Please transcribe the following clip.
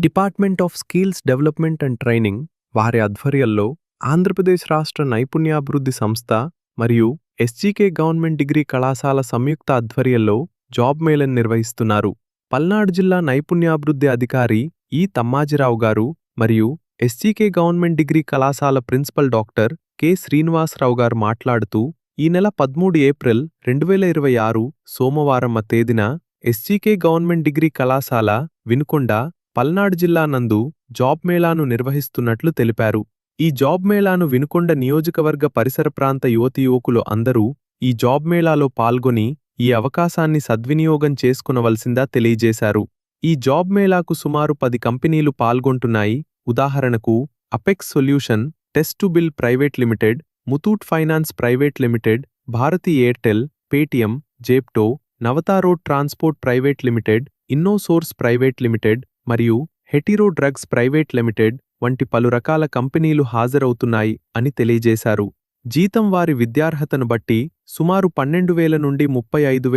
Department of skills development and training వారి ఆధ్వర్యంలో ఆంధ్రప్రదేశ్ రాష్ట్ర నైపుణ్యాభివృద్ధి సంస్థ మరియు ఎస్జీకే గవర్నమెంట్ డిగ్రీ కళాశాల సంయుక్త ఆధ్వర్యంలో జాబ్ మేళను నిర్వహిస్తున్నారు. పల్నాడు జిల్లా నైపుణ్యాభివృద్ధి అధికారి ఈ తమ్మాజిరావు గారు మరియు ఎస్జీకే గవర్నమెంట్ డిగ్రీ కళాశాల ప్రిన్సిపల్ డాక్టర్ కె శ్రీనివాసరావు గారు మాట్లాడుతూ, ఈ నెల 13 ఏప్రిల్ 2026 సోమవారం తేదీన ఎస్జీకే గవర్నమెంట్ డిగ్రీ కళాశాల వినుకొండ పల్నాడు జిల్లా నందు జాబ్ మేళాను నిర్వహిస్తున్నట్లు తెలిపారు. ఈ జాబ్ మేళాను వినుకొండ నియోజకవర్గ పరిసర ప్రాంత యువతీయువకులు అందరూ ఈ జాబ్ మేళాలో పాల్గొని ఈ అవకాశాన్ని సద్వినియోగం చేసుకునవలసిందా తెలియజేశారు. ఈ జాబ్ మేళాకు సుమారు 10 కంపెనీలు పాల్గొంటున్నాయి. ఉదాహరణకు Apex solution, test to bill private limited, Muthoot finance private limited, Bharti Airtel, Paytm, Zepto, Navata road transport private limited, Innosource private limited మరియు హెటిరో డ్రగ్స్ ప్రైవేట్ లిమిటెడ్ వంటి పలు రకాల కంపెనీలు హాజరవుతున్నాయి అని తెలియజేశారు. జీతం వారి విద్యార్హతను బట్టి సుమారు 12,000 నుండి 35,000